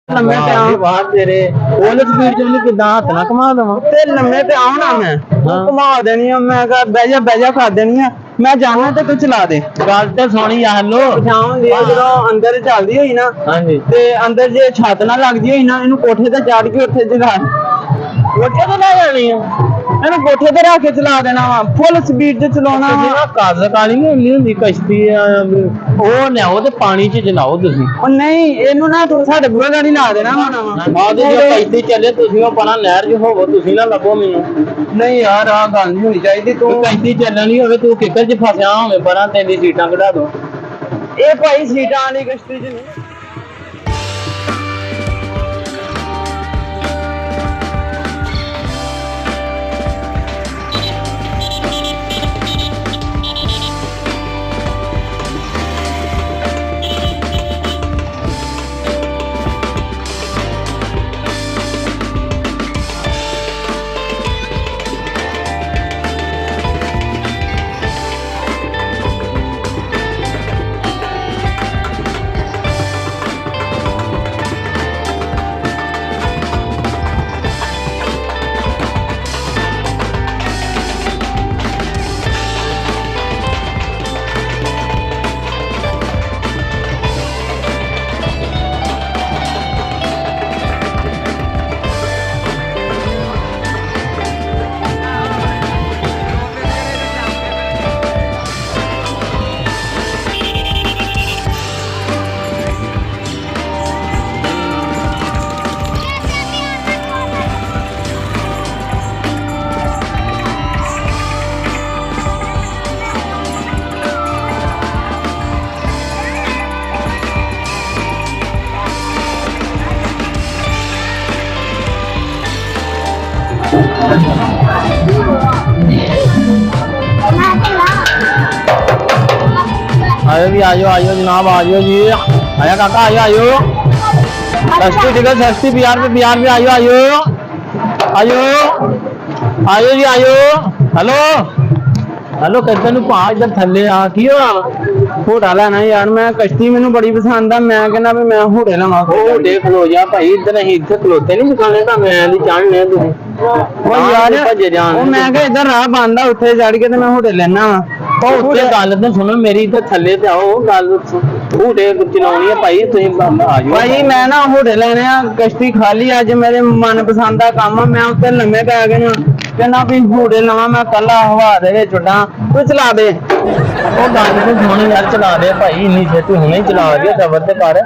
लम्बे पे आऊं बाहर तेरे ओले स्पीड च नहीं किदा हाथ ना घुमा दवा ते लम्बे पे आऊं ना मैं घुमा देनी है मैं कहा बह जा कर देनी है मैं जाना ते तू चला दे गल ते सुनी यार लो पछाण दी जो अंदर चलदी होई ना हां जी ते अंदर जे छत ना लगदी होई ना इनु कोठे ते चढ़ के उत्थे जगा कोठे ते ले जानी है ਇਹਨੂੰ ਕੋਠੇ ਤੇ ਰੱਖ ਕੇ ਚਲਾ ਦੇਣਾ ਵਾ ਫੁੱਲ ਸਪੀਡ ਤੇ ਚਲਾਉਣਾ ਵਾ ਜਿਹੜਾ ਕਾਲ ਕਾਲੀ ਨਹੀਂ ਹੁੰਦੀ ਹੁੰਦੀ ਕਸ਼ਤੀ ਉਹ ਲਿਆਓ ਤੇ ਪਾਣੀ 'ਚ ਚਲਾਓ ਤੁਸੀਂ ਉਹ ਨਹੀਂ ਇਹਨੂੰ ਨਾ ਤੂੰ ਸਾਡੇ ਬੂਹੇ ਗਾੜੀ ਲਾ ਦੇਣਾ ਵਾ ਆਦੇ ਜੇ ਕਸ਼ਤੀ ਚੱਲੇ ਤੁਸੀਂ ਉਹ ਪਰਾਂ ਨਹਿਰ 'ਚ ਹੋਵੋ ਤੁਸੀਂ ਨਾ ਲੱਭੋ ਮੈਨੂੰ ਨਹੀਂ ਯਾਰ ਆ ਗੱਲ ਨਹੀਂ ਹੋਣੀ ਚਾਹੀਦੀ ਤੂੰ ਕਸ਼ਤੀ ਚੱਲਣੀ ਹੋਵੇ ਤੂੰ ਕਿੱਕਰ 'ਚ ਫਸਿਆ ਹੋਵੇਂ ਪਰਾਂ ਤੇਰੀ ਸੀਟਾਂ ਕਢਾ ਦੋ ਇਹ ਭਾਈ ਸੀਟਾਂ ਵਾਲੀ ਕਸ਼ਤੀ 'ਚ ਨਹੀਂ आयो भी आयो जनाब आयो जी आया काका आयो सस्ती टिकट सस्ती बिहार में आयो आयो जी आयो हेलो हेलो कहते नु पा इधर थल्ले आ की होटा लेना यार मैं कश्ती मैनू बड़ी पसंद है मैं कहना भी मैं होटे लवां ओ देख लो जा भाई इधर नहीं इधर खलोते नहीं दिखाने का मैं नहीं चढ़ने तुम ओ यार ओ मैं कहा इधर राह बंद है उत्थे चढ़ के ते मैं होटे लेना ओ उत्ते गल ते सुनो मेरी इधर थल्ले ते आओ गल होटे चलाउणी है भाई तुम आ जाओ भाई मैं ना होटे लेने आ कश्ती खाली अज मेरे मन पसंद दा काम मैं उत्ते लम्मे पै गए ना कहना भी होटे लवां मैं कल्ला हवा दे विच उड्डां तू चला दे ओ गल ते सुन यार चला दे भाई इन्नी छेती हुणे चला दे जबर ते कर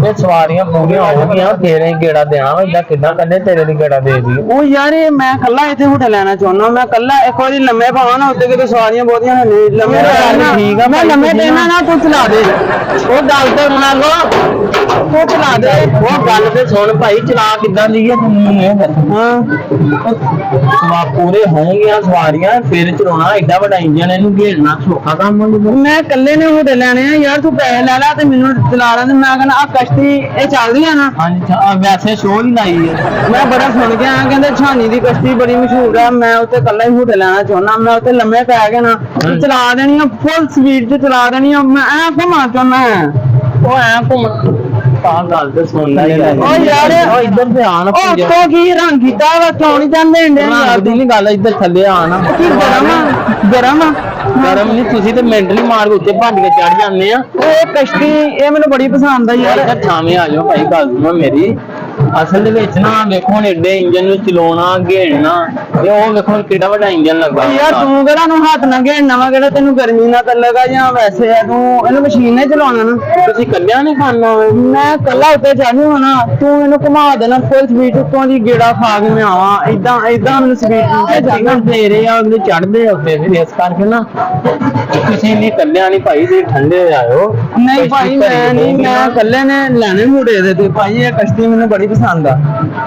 ये सवारियां पूरियां होणगियां फिर ही गेड़ा देना इदा किदां कन्ने तेरे दी गेड़ा दे दी ओ यार मैं कल्ला इत्थे होटे लेना चाहुंदा मैं कल्ला एक बारी लम्मे पावां ना उत्ते किते सवारियां बहुतियां नहीं लम्मे ठीक है मैं लम्मे देना ना तू चला दे ओ गल ते सुना लो तू चला दे ओ गल ते सुन भाई चला किदां दी है तन्नू ये दस हां सवा पूरे होंगे सवारियां फिर चलाना एडा बड़ा इंजन इनू घेरना सौखा काम है मैं कल्ले ने होटे लेने आ यार तू पैसे ले ला ते मेनू चला ला ते मैं कहना आ कश्ती ए चल रही है ना हां वैसे शो ही लाई है मैं बड़ा सुन के आया कहंदे छानी दी कश्ती बड़ी मशहूर है मैं उत्ते कल्ला ही होटे लेना चाहुंदा मैं उत्ते लम्मे पै गए ना चला देनी है फुल स्पीड च चला देनी है मैं ऐ घुमा चाहुंदा ओ ऐ घुम ता गल ते सुन ला यार ओ यार ओ इधर पे आना ओ तो की रंग कीता वा क्यों नहीं जांदे इंडिया यार दी नहीं गल इधर थल्ले आना की गरम गरम नहीं तुसी ते मेंटली मार के उत्ते भੱਜ के चढ़ जांदे आ ओ कश्ती ए मैनू बड़ी पसंद है यार इधर छाਵੇਂ आ जाओ भाई गल सुनो मेरी असल ਦੇ ਵਿੱਚ ਨਾ ਵੇਖੋ ਹੁਣ ਏਡੇ ਇੰਜਨ ਨੂੰ ਚਲਾਉਣਾ ਘੇੜਨਾ ਤੇ ਉਹ ਵੇਖੋ ਕਿਹੜਾ ਵੱਡਾ ਇੰਜਨ ਲੱਗਾ ਯਾਰ ਤੂੰ ਕਿਹੜਾ ਨੂੰ ਹੱਥ ਨਾ ਘੇੜਨਾ ਵਾ ਕਿਹੜਾ ਤੈਨੂੰ ਗਰਮੀ ਨਾ ਲੱਗਾ ਜਾਂ ਵੈਸੇ ਆ ਤੂੰ ਇਹਨੂੰ ਮਸ਼ੀਨ ਨੇ ਚਲਾਉਣਾ ਨਾ ਤੁਸੀਂ ਕੱਲਿਆਂ ਨਹੀਂ ਖਾਣਾ ਮੈਂ ਕੱਲਾ ਉੱਤੇ ਚੜ੍ਹੀ ਹੋਣਾ ਤੂੰ ਇਹਨੂੰ ਘੁਮਾ ਦੇਣਾ ਫੁੱਲ ਸਪੀਡ ਉੱਤੋਂ ਦੀ ਗੇੜਾ ਖਾ ਕੇ ਮੈਂ ਆਵਾਂ ਇਦਾਂ ਮੈਨੂੰ ਸਪੀਡ ਤੇ ਜਾਣਾ ਤੇਰੇ ਆ ਅਗਲੇ ਚੜਦੇ ਆ ਉੱਤੇ ਫਿਰ ਇਸ ਕਰਕੇ ਨਾ ਤੁਸੀਂ ਨਹੀਂ ਕੱਲਿਆਂ ਨਹੀਂ ਭਾਈ ਜੀ ਠੰਡੇ ਹੋ ਆਇਓ ਨਹੀਂ ਭਾਈ ਮੈਂ ਨਹੀਂ ਮੈਂ ਕੱਲੇ ਨੇ ਲੈਣੇ ਮੁੰਡੇ ਦੇ ਤੇ ਭਾਈ ਇਹ ਕਸ਼ਤੀ ਮੈਨੂੰ ਬੜੀ पसंद आ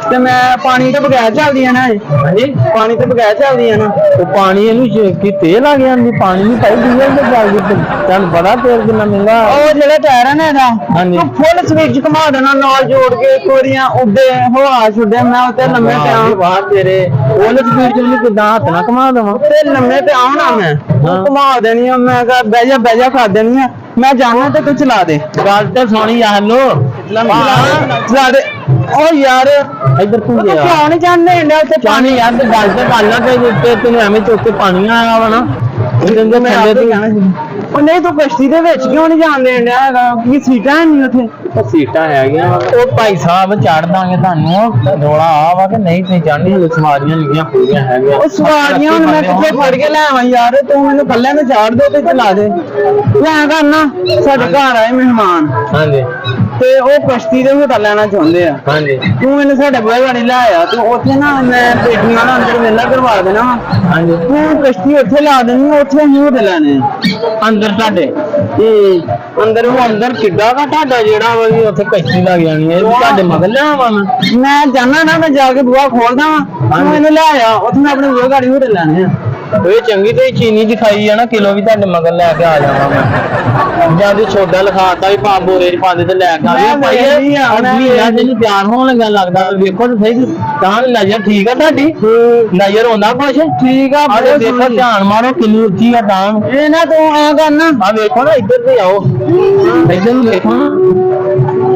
ते मैं पानी तो बगैर चलदी है ना हां पानी तो बगैर चलदी है ना तो पानी इनु की तेल आ गया नहीं पानी नहीं पाई डीजल ते चलदी तन बड़ा तेल कितना महंगा ओ जेड़ा टायर है ना एदा हां जी तो फुल स्विच घुमा देना नाल जोड़ के कोरियां उड़े हवा छुड़े मैं उते लम्मे पे आऊं बाहर तेरे फुल स्पीड च किदां हाथ ना घुमा दवा ते लम्मे पे आऊं ना मैं घुमा देनी है मैं कहा बह जा कर देनी है ਮੈਂ ਜਾਣਾ ਤੇ ਤੂੰ ਚਲਾ ਦੇ ਗੱਲ ਤੇ ਸੁਣੀ ਯਾਰ ਲੋ ਚਲਾ ਦੇ ਉਹ ਯਾਰ ਇੱਧਰ ਤੂੰ ਤੂੰ ਗਿਆ ਕਿਉਂ ਨਹੀਂ ਜਾਣਦੇ ਇੰਡੀਆ ਉੱਤੇ ਪਾਣੀ ਯਾਰ ਤੇ ਗੱਲ ਤੇ ਕਰ ਲਾ ਤੇ ਉੱਤੇ ਤੈਨੂੰ ਐਵੇਂ ਚੁੱਕ ਕੇ ਪਾਣੀ ਆਇਆ ਵਾ ਨਾ ਇਹਦੇ ਅੰਦਰ ਮੈਂ ਥੱਲੇ ਆਪੇ ਤੇ ਜਾਣਾ ਸੀ ਉਹ ਨਹੀਂ ਤੂੰ ਕਸ਼ਤੀ ਦੇ ਵਿੱਚ ਕਿਉਂ ਨਹੀਂ ਜਾਣਦੇ ਇੰਡੀਆ ਹੈਗਾ ਕੀ ਸੀਟਾਂ ਨਹੀਂ ਉੱਥੇ ਉਹ ਸੀਟਾਂ ਹੈਗੀਆਂ ਉਹ ਭਾਈ ਸਾਹਿਬ ਚੜ ਦਾਂਗੇ ਤੁਹਾਨੂੰ ਰੋਲਾ ਆ ਵਾ ਕਿ ਨਹੀਂ ਤੁਸੀਂ ਚੜ੍ਹਨੀ ਸਵਾਰੀਆਂ ਲਿਖੀਆਂ ਪੂਰੀਆਂ ਹੈਗੀਆਂ ਉਹ ਸਵਾਰੀਆਂ ਹੁਣ ਮੈਂ ਕਿੱਥੇ ਫੜ ਕੇ ਲੈ ਆਵਾਂ ਯਾਰ ਤੂੰ ਮੈਨੂੰ ਕੱਲਿਆਂ ਨੂੰ ਚਾੜ ਦੇ ਤੇ ਚਲਾ ਦੇ ਲੈ ਕਰਨਾ ਸਾਡੇ ਘਰ ਆਏ ਮਹਿਮਾਨ ਹਾਂਜੀ ਤੇ ਉਹ ਕਸ਼ਤੀ ਦੇ ਹੋਟਲ ਲੈਣਾ ਚਾਹੁੰਦੇ ਆ ਹਾਂਜੀ ਤੂੰ ਮੈਨੂੰ ਸਾਡੇ ਬੂਹੇ ਗਾੜੀ ਲੈ ਆਇਆ ਤੂੰ ਉੱਥੇ ਨਾ ਮੈਂ ਪੇਟੀਆਂ ਨਾਲ ਅੰਦਰ ਵੇਲਾ ਕਰਵਾ ਦੇਣਾ ਵਾ। ਹਾਂਜੀ ਤੂੰ ਕਸ਼ਤੀ ਉੱਥੇ ਲਾ ਦੇਣੀ ਉੱਥੇ ਅਸੀਂ ਹੋਟਲ ਲੈਣੇ ਅੰਦਰ ਤੁਹਾਡੇ ਅੰਦਰ ਉਹ ਅੰਦਰ ਕਿੱਡਾ ਵਾ ਤੁਹਾਡਾ ਜਿਹੜਾ ਵਾ ਵੀ ਉੱਥੇ ਕਸ਼ਤੀ ਲੱਗ ਜਾਣੀ ਹੈ ਇਹ ਵੀ ਤੁਹਾਡੇ ਮਗਰ ਲਿਆਵਾ ਮੈਂ ਜਾਣਾ ਨਾ ਮੈਂ ਜਾ ਕੇ ਬੂਹਾ ਖੋਲਦਾ ਵਾ ਤੂੰ ਮੈਨੂੰ ਲੈ ਆ ਉੱਥੇ ਮੈਂ ਆਪਣੇ ਬੂਹੇ ਗਾੜੀ ਹੋਟਲ ਲੈਣੇ ਆ ਇਹ ਚੰਗੀ ਤੇ ਚੀਨੀ ਦਿਖਾਈ ਆ ਨਾ ਕਿਲੋ ਵੀ ਤੁਹਾਡੇ ਮਗਰ ਲੈ ਕੇ ਆ ਜਾਵਾਂ ਮੈਂ ਜਾਂ ਦੀ ਛੋਡਾ ਲਿਖਾਤਾ ਵੀ ਪਾ ਬੋਰੇ ਚ ਪਾ ਦੇ ਤੇ ਲੈ ਕੇ ਆਵੇ ਮੈਂ ਭਾਈ ਵੇਖਦੀ ਆ, ਮੈਂ ਇਹ ਜਿਹਨੂੰ ਤਿਆਰ ਹੋਣ ਲੱਗਾ ਲੱਗਦਾ ਵੇਖੋ ਤੇ ਸਹੀ ਤਾਂ ਨਜ਼ਰ ਠੀਕ ਆ ਤੁਹਾਡੀ ਨਜ਼ਰ ਆਉਂਦਾ ਕੁਛ ਠੀਕ ਆ ਆਹ ਦੇਖੋ ਧਿਆਨ ਮਾਰੋ ਕਿੰਨੀ ਉੱਚੀ ਆ ਤਾਂ ਇਹ ਨਾ ਤੂੰ ਆ ਕਰਨਾ ਆ ਵੇਖੋ ਨਾ ਇੱਧਰ ਤੇ ਆਓ ਇੱਧਰ ਨੂੰ ਵੇਖੋ ਨਾ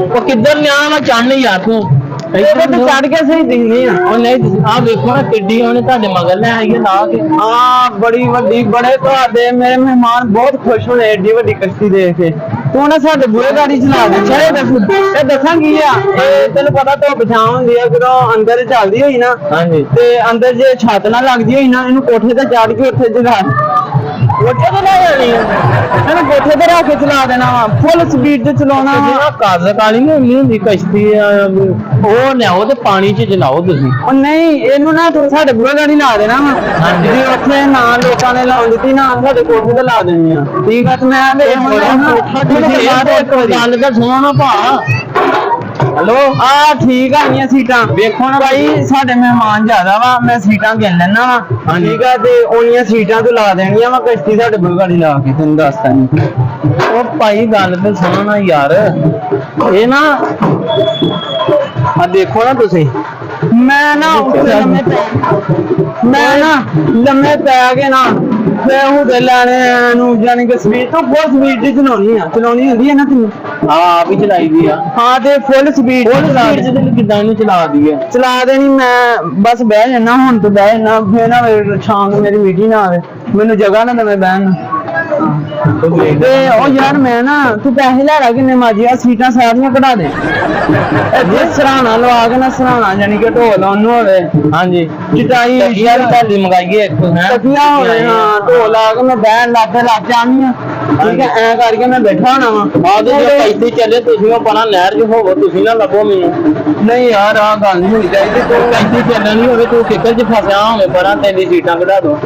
ਉਹ ਕਿੱਧਰ ਲਿਆ ਵਾ ਚੜ੍ਹਨ ਯਾਰ ਤੂੰ ਇਹਦੇ ਤੇ ਚੜ ਕੇ ਸਹੀ ਦਿਖਦੀ ਆ ਉਹ ਨਹੀਂ ਆ ਵੇਖੋ ਨਾ ਕਿੱਡੀ ਉਹਨੇ ਤੁਹਾਡੇ ਮਗਰ ਲੈ ਆਈ ਹੈ ਲਾ ਕੇ ਹਾਂ ਬੜੀ ਵੱਡੀ ਬੜੇ ਤੁਹਾਡੇ ਮੇਰੇ ਮਹਿਮਾਨ ਬਹੁਤ ਖੁਸ਼ ਹੋਣੇ ਏਡੀ ਵੱਡੀ ਕਸ਼ਤੀ ਦੇਖ ਕੇ ਤੂੰ ਨਾ ਸਾਡੇ ਬੂਹੇ ਗਾੜੀ ਚਲਾ ਦੇ ਚਾਹੇ ਇਹ ਦੱਸਾਂ ਕੀ ਆ ਇਹ ਤੈਨੂੰ ਪਤਾ ਤੋਂ ਬਚਾਉ ਹੁੰਦੀ ਆ ਜਦੋਂ ਅੰਦਰ ਚੱਲਦੀ ਹੋਈ ਨਾ ਹਾਂਜੀ ਤੇ ਅੰਦਰ ਜੇ ਛੱਤ ਨਾ ਲੱਗਦੀ ਹੋਈ ਨਾ ਇਹਨੂੰ ਕੋਠੇ ਤੇ ਚੜ ਕੇ ਉੱਥੇ ਜਗਾ ਕੋਠੇ ਤੇ ਲੈ ਜਾਣੀ ਇਹਨੂੰ ਕੋਠੇ ਤੇ ਰੱਖ ਕੇ ਚਲਾ ਦੇਣਾ ਵਾ ਫੁੱਲ ਸਪੀਡ ਤੇ ਚਲਾਉਣਾ ਵਾ। ਜਿਹੜਾ ਕਾਜ਼ਾ ਕਾਲੀ ਨਹੀਂ ਹੁੰਦੀ ਕਸ਼ਤੀ ਉਹ ਲਿਆਓ ਤੇ ਪਾਣੀ 'ਚ ਚਲਾਓ ਤੁਸੀਂ ਉਹ ਨਹੀਂ ਇਹਨੂੰ ਨਾ ਤੂੰ ਸਾਡੇ ਬੂਹੇ ਗਾੜੀ ਲਾ ਦੇਣਾ ਵਾ ਹਾਂਜੀ। ਜੇ ਉੱਥੇ ਨਾ ਲੋਕਾਂ ਨੇ ਲਾਉਣ ਦਿੱਤੀ ਨਾ ਸਾਡੇ ਕੋਠੇ ਤੇ ਲਾ ਦੇਣੀ ਆ ਠੀਕ ਆ ਤੇ ਮੈਂ ਤੇ ਗੱਲ ਤਾਂ ਸੁਣੋ ਨਾ ਭਾ ਹਲੋ ਆ ਠੀਕ ਆ ਗਈਆਂ ਸੀਟਾਂ ਵੇਖੋ ਨਾ ਭਾਈ ਸਾਡੇ ਮਹਿਮਾਨ ਜ਼ਿਆਦਾ ਵਾ ਮੈਂ ਸੀਟਾਂ ਗਿਣ ਲੈਣਾ ਵਾ ਹਾਂਜੀ। ਠੀਕ ਆ ਤੇ ਉਹਨੀਆਂ ਸੀਟਾਂ ਤੋਂ ਲਾ ਦੇਣੀਆਂ ਵਾ ਕਸ਼ਤੀ ਸਾਡੇ ਬੂਹੇ ਗਾੜੀ ਲਾ ਕੇ ਤੈਨੂੰ ਦੱਸਦਾ ਨਹੀਂ ਉਹ ਭਾਈ ਗੱਲ ਤੇ ਸੁਣੋ ਨਾ ਯਾਰ ਇਹ ਨਾ ਆ ਦੇਖੋ ਨਾ ਤੁਸੀਂ ਮੈਂ ਨਾ ਉੱਥੇ ਲੰਮੇ ਪੈ ਕੇ ਨਾ ਫੇ ਉਹਦੇ ਲੈਣੇ ਨੂੰ ਜਾਨੀ ਕਿ ਸਪੀਡ ਤੋਂ ਬਹੁਤ ਸਪੀਡ ਦੀ ਚਲਾਉਣੀ ਹੁੰਦੀ ਹੈ ਨਾ ਤੈਨੂੰ ਆਪ ਹੀ ਚਲਾਈ ਦੀ ਆ ਹਾਂ ਤੇ ਫੁੱਲ ਸਪੀਡ ਕਿੱਦਾਂ ਇਹਨੂੰ ਚਲਾ ਦਈਏ ਚਲਾ ਦੇਣੀ ਮੈਂ ਬਸ ਬਹਿ ਜਾਣਾ ਹੁਣ ਤੋਂ ਬਹਿ ਜਾਣਾ ਫੇਰ ਨਾ ਸ਼ਾਮ ਨੂੰ ਮੇਰੀ ਮੀਟਿੰਗ ਨਾ ਆਵੇ ਮੈਨੂੰ ਜਗ੍ਹਾ ਨਾ ਦੇਵੇ ਬਹਿਣ ਨੂੰ ਤੇ ਉਹ ਯਾਰ ਮੈਂ ਨਾ ਤੂੰ ਪੈਸੇ ਲੈ ਲਾ ਕਿੰਨੇ ਮਾਜੀ ਆ ਸੀਟਾਂ ਸਾਰੀਆਂ ਕਢਾ ਦੇ ਜੇ ਸਰਾਣਾ ਲਵਾ ਕੇ ਨਾ ਸਰਾਣਾ ਜਾਨੀ ਕਿ ਢੋਲ ਉਹਨੂੰ ਹੋਵੇ ਹਾਂਜੀ ਚਟਾਈ ਯਾਰ ਤੁਹਾਡੀ ਮੰਗਾਈਏ ਇੱਕ ਹੈ ਤਕੀਆਂ ਹੋਵੇ ਹਾਂ ਢੋਲ ਲਾ ਕੇ ਮੈਂ ਬਹਿਣ ਲੱਗ ਜਾਣੀ ਆ ਠੀਕ ਹੈ ਐ ਕਰਕੇ ਮੈਂ ਬੈਠਾ ਹੋਣਾ ਵਾ ਆ ਜੇ ਪੈਸੇ ਚੱਲੇ ਤੁਸੀਂ ਉਹ ਪਰਾਂ ਨਹਿਰ 'ਚ ਹੋਵੋ ਤੁਸੀਂ ਨਾ ਲੱਭੋ ਮੈਨੂੰ ਨਹੀਂ ਯਾਰ ਆ ਗੱਲ ਨਹੀਂ ਹੋਣੀ ਚਾਹੀਦੀ ਤੂੰ ਪੈਸੇ ਚੱਲਣੀ ਹੋਵੇ ਤੂੰ ਕਿੱਕਰ 'ਚ ਫਸਿਆ ਹੋਵੇ ਪਰਾਂ ਤੇਰੀ ਸੀਟਾਂ ਕਢਾ ਦੋ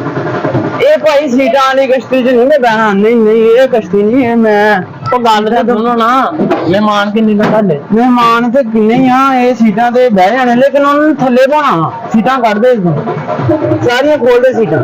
ਇਹ ਭਾਈ ਸੀਟਾਂ ਵਾਲੀ ਕਸ਼ਤੀ 'ਚ ਨਹੀਂ ਮੈਂ ਬਹਿਣਾ ਨਹੀਂ ਇਹ ਕਸ਼ਤੀ ਨਹੀਂ ਇਹ ਮੈਂ ਉਹ ਗੱਲ ਤੇ ਸੁਣੋ ਨਾ ਮਹਿਮਾਨ ਕਿੰਨੀ ਦਾ ਤੁਹਾਡੇ ਮਹਿਮਾਨ ਤੇ ਕਿੰਨੇ ਆ ਇਹ ਸੀਟਾਂ ਤੇ ਬਹਿ ਜਾਣੇ ਲੇਕਿਨ ਉਹਨਾਂ ਨੂੰ ਥੱਲੇ ਪਾਣਾ ਸੀਟਾਂ ਕੱਢ ਦੇ ਸਾਰੀਆਂ ਖੋਲ ਦੇ ਸੀਟਾਂ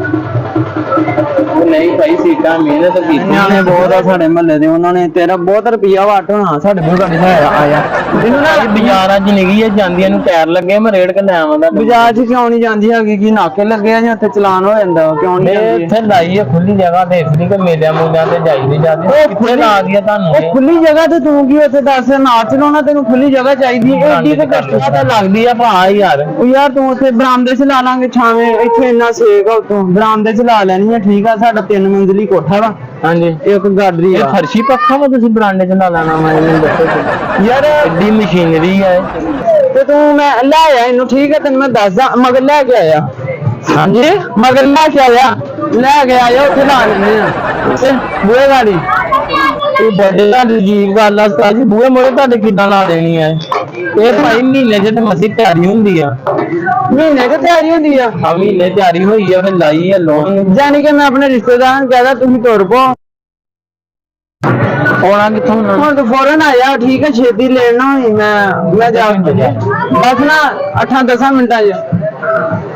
ਨਹੀਂ ਭਾਈ ਸੀਟਾਂ ਮਿਹਨਤ ਕੀਤੀ ਨਿਆਣੇ ਬਹੁਤ ਆ ਸਾਡੇ ਮਹੱਲੇ ਦੇ ਉਹਨਾਂ ਨੇ ਤੇਰਾ ਬਹੁਤ ਰੁਪਈਆ ਵਾਟ ਹੋਣਾ ਸਾਡੇ ਕੋਲ ਗੱਡੀ ਦਾ ਆਇਆ ਇਹਨੂੰ ਨਾ ਬਾਜ਼ਾਰਾਂ 'ਚ ਨਿਗੀ ਹੈ ਜਾਂਦੀਆਂ ਨੂੰ ਟਾਇਰ ਲੱਗੇ ਮੈਂ ਰੇੜ ਕੇ ਲੈ ਆਵਾਂਗਾ ਬਾਜ਼ਾਰ 'ਚ ਕਿਉਂ ਨਹੀਂ ਜਾਂਦੀ ਹੈਗੀ ਕਿ ਨਾਕੇ ਲੱਗੇ ਆ ਜਾਂ ਉੱਥੇ ਚਲਾਨ ਹੋ ਜਾਂਦਾ ਕਿਉਂ ਨਹੀਂ ਜਾਂਦੀ ਇੱਥੇ ਲਾਈ ਹੈ ਖੁੱਲੀ ਜਗ੍ਹਾ ਤੇ ਇਸ ਲਈ ਕਿ ਮੇਲਿਆਂ ਮੂਲਿਆਂ ਤੇ ਜਾਈ ਨਹੀਂ ਜਾਂਦੀ ਕਿੱਥੇ ਲਾ ਦਿਆ ਤੁਹਾਨੂੰ ਉਹ ਖੁੱਲੀ ਜਗ੍ਹਾ ਤੇ ਤੂੰ ਕੀ ਉੱਥੇ ਦੱਸ ਨਾ ਚਲਾਉਣਾ ਤੈਨੂੰ ਖੁੱਲੀ ਜਗ੍ਹਾ ਚਾਹੀਦੀ ਹੈ ਏਡੀ ਤੇ ਕਸ਼ਟਾ ਤਾਂ ਲੱਗਦੀ ਆ ਭਾ ਯਾਰ ਉਹ ਯਾਰ ਤੂੰ ਉੱਥੇ ਬਰਾਮਦੇ 'ਚ ਲਾ ਲਾਂਗੇ ਛਾਵੇਂ ਇੱਥੇ ਇੰਨਾ ਸੇਕ ਆ ਉਤੋਂ ਬਰਾਮਦੇ 'ਚ ਲਾ ਲੈਣੀ ਆ ਠੀਕ ਆ ਸਾਡਾ 3 ਮੰਜ਼ਲੀ ਕੋਠਾ ਵਾ ਹਾਂਜੀ ਇੱਕ ਗਾਡਰੀ ਇਹ ਆ ਫਰਸ਼ੀ ਪੱਖਾ ਵਾ ਤੁਸੀਂ ਬਰਾਂਡੇ 'ਚ ਲਾ ਲੈਣਾ ਮੈਂ ਇਹਨੂੰ ਦੱਸੋ ਯਾਰ ਐਡੀ ਮਸ਼ੀਨਰੀ ਹੈ ਤੇ ਤੂੰ ਮੈਂ ਲੈ ਆਇਆ ਇਹਨੂੰ ਠੀਕ ਹੈ ਤੈਨੂੰ ਮੈਂ ਦੱਸਦਾ ਮਗਰ ਲੈ ਕੇ ਆਇਆ ਹਾਂਜੀ ਮਗਰ ਲੈ ਕੇ ਆਇਆ ਉੱਥੇ ਲਾ ਲੈਂਦੇ ਆ ਤੇ ਬੂਹੇ ਗਾੜੀ ਇਹ ਬੜੇ ਤੁਹਾਡੀ ਅਜੀਬ ਗੱਲ ਆ ਸਾਜੀ ਬੂਹੇ ਮੋੜੇ ਤੁਹਾਡੇ ਕਿੱਦਾਂ ਲਾ ਦੇਣੀ ਹੈ ਇਹ ਭਾਈ ਮਹੀਨੇ 'ਚ ਤੇ ਮਸੀ ਤਿਆਰੀ ਹੁੰਦੀ ਆ ਮਹੀਨੇ ਦੀ ਤਿਆਰੀ ਹੁੰਦੀ ਆ ਆ ਮਹੀਨੇ ਤਿਆਰੀ ਹੋਈ ਆ ਫਿਰ ਲਾਈ ਆ ਲੋਨ ਜਾਨੀ ਕਿ ਮੈਂ ਆਪਣੇ ਰਿਸ਼ਤੇਦਾਰਾਂ ਨੂੰ ਕਹਿਦਾ ਤੁਸੀਂ ਤੁਰ ਪੋ ਆਉਣਾ ਕਿੱਥੋਂ ਹੁਣ ਹੁਣ ਤੂੰ ਫੌਰਨ ਆਇਆ ਠੀਕ ਹੈ ਛੇਤੀ ਲੈਣਾ ਹੋਈ ਮੈਂ ਜਾ ਬਸ ਨਾ 8-10 ਮਿੰਟਾਂ 'ਚ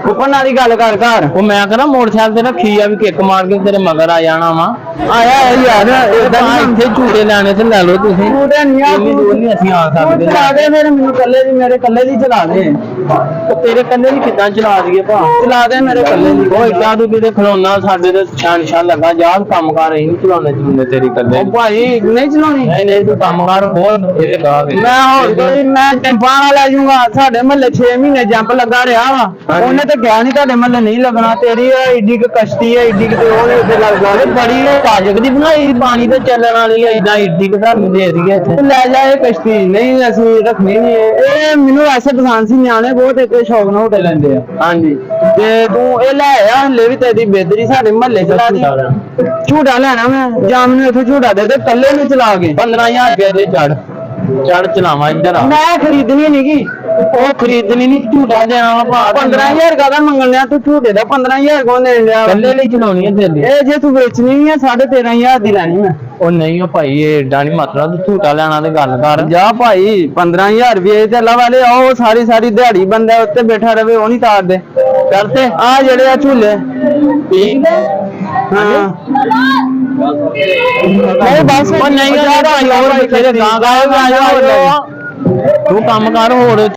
ਉੱਪਰ ਨਾਲ ਦੀ ਗੱਲ ਕਰ ਘਰ ਉਹ ਮੈਂ ਕਹਿੰਦਾ ਮੋਟਰਸਾਈਕਲ ਤੇ ਰੱਖੀ ਆ ਵੀ ਕਿੱਕ ਮਾਰ ਕੇ ਤੇਰੇ ਮਗਰ ਆ ਜਾਣਾ ਵਾ ਆਇਆ ਹੈ ਯਾਰ ਇਦਾਂ ਇੱਥੇ ਝੂਟੇ ਲੈਣੇ ਤੇ ਲੈ ਲਓ ਤੁਸੀਂ ਝੂਟੇ ਨਹੀਂ ਆ ਇੰਨੀ ਦੂਰ ਨਹੀਂ ਅਸੀਂ ਆ ਸਕਦੇ ਚਲਾ ਦੇ ਫਿਰ ਮੈਨੂੰ ਕੱਲੇ ਦੀ ਮੇਰੇ ਕੱਲੇ ਦੀ ਚਲਾ ਦੇ ਉਹ ਤੇਰੇ ਕੰਨੇ ਵੀ ਕਿੱਦਾਂ ਚਲਾ ਦਈਏ ਭਾ ਚਲਾ ਦੇ ਮੇਰੇ ਕੱਲੇ ਦੀ ਉਹ ਇਦਾਂ ਤੂੰ ਕਿਤੇ ਖਲੋਣਾ ਸਾਡੇ ਤੇ ਨਿਸ਼ਾਨ ਲੱਗਾ ਜਾ ਕੰਮ ਕਰ ਰਹੀ ਨਹੀਂ ਚਲਾਉਣੇ ਚੁੰਨੇ ਤੇਰੀ ਕੱਲੇ ਉਹ ਭਾਈ ਨਹੀਂ ਚਲਾਉਣੀ ਨਹੀਂ ਨਹੀਂ ਤੂੰ ਕੰਮ ਕਰ ਹੋਰ ਇਹ ਗਾ ਕੇ ਮੈਂ ਹੋਰ ਕੋਈ ਮੈਂ ਜੰਪਾਂ ਲੈ ਜਾਊਂਗਾ ਸਾਡੇ ਮਹੱਲੇ 6 ਮਹੀਨੇ ਜੰਪ ਲੱਗਾ ਰਿਹਾ ਵਾ ਹਾਂਜੀ। ਉਹਨੇ ਤਾਂ ਗਿਆ ਨਹੀਂ ਤੁਹਾਡੇ ਮਹੱਲੇ ਨਹੀਂ ਲੱਗਣਾ ਤੇਰੀ ਇਹ ਏਡੀ ਕੁ ਕਸ਼ਤੀ ਹੈ ਏਡੀ ਕਿਤੇ ਉਹ ਉੱਤੇ ਲੱਗਦਾ ਇਹ ਬੜੀ ਤਾਜਕ ਦੀ ਬਣਾਈ ਪਾਣੀ ਤੇ ਚੱਲਣ ਵਾਲੀ ਹੈ ਇਦਾਂ ਇੱਡੀ ਕਿ ਤੁਹਾਨੂੰ ਦੇ ਦਈਏ ਇੱਥੇ ਤੂੰ ਲੈ ਜਾ ਇਹ ਕਸ਼ਤੀ ਨਹੀਂ ਅਸੀਂ ਰੱਖਣੀ ਨਹੀਂ ਇਹ ਮੈਨੂੰ ਐਸੇ ਪਸੰਦ ਸੀ ਨਿਆਣੇ ਬਹੁਤ ਇੱਥੇ ਸ਼ੌਕ ਨਾਲ ਹੋਟਲ ਲੈਂਦੇ ਆ ਹਾਂਜੀ ਤੇ ਤੂੰ ਇਹ ਲੈ ਆ ਹਲੇ ਵੀ ਤੇਰੀ ਬੇਦਰੀ ਸਾਡੇ ਮਹੱਲੇ ਚ ਲਾ ਦੀ ਝੂਟਾ ਲੈਣਾ ਮੈਂ ਜਾਂ ਮੈਨੂੰ ਇੱਥੇ ਝੂਟਾ ਦੇ ਦੇ ਕੱਲੇ ਨੂੰ ਚਲਾ ਕੇ 15000 ਰੁਪਏ ਦੇ ਚੜ ਚਲਾਵਾ ਇੱਧਰ ਆ ਮੈਂ ਖਰੀਦਣੀ ਨਹੀਂਗੀ ਉਹ ਖਰੀਦਣੀ ਨਹੀਂ ਝੂਟਾ ਦੇਣਾ ਵਾ ਭਾ 15000 ਕਾਹਦਾ ਮੰਗਣ ਲਿਆ ਤੂੰ ਝੂਟੇ ਦਾ 15000 ਕੌਣ ਦੇਣ ਲਿਆ ਕੱਲੇ ਲਈ ਚਲਾਉਣੀ ਹੈ ਤੇਰੀ ਇਹ ਜੇ ਤੂੰ ਵੇਚਣੀ ਨਹੀਂ ਹੈ 13500 ਦੀ ਲੈਣੀ ਮੈਂ ਉਹ ਨਹੀਂ ਉਹ ਭਾਈ ਇਹ ਏਡਾ ਨਹੀਂ ਮਤਲਬ ਤੂੰ ਝੂਟਾ ਲੈਣਾ ਤੇ ਗੱਲ ਕਰ ਜਾ ਭਾਈ 15000 ਰੁਪਏ ਤੇ ਅੱਲਾ ਵਾਲੇ ਉਹ ਸਾਰੀ ਦਿਹਾੜੀ ਬੰਦਾ ਉੱਤੇ ਬੈਠਾ ਰਵੇ ਉਹ ਨਹੀਂ ਤਾਰਦੇ ਕਰਤੇ ਆ ਜਿਹੜੇ ਆ ਝੂਲੇ ਠੀਕ ਹੈ ਹਾਂ ਨਹੀਂ ਬਸ ਉਹ ਨਹੀਂ ਉਹ ਭਾਈ ਹੋਰ ਤੇਰੇ ਗਾਂ ਗਾਏ ਤੂੰ ਕੰਮ ਕਰ ਹੋਰ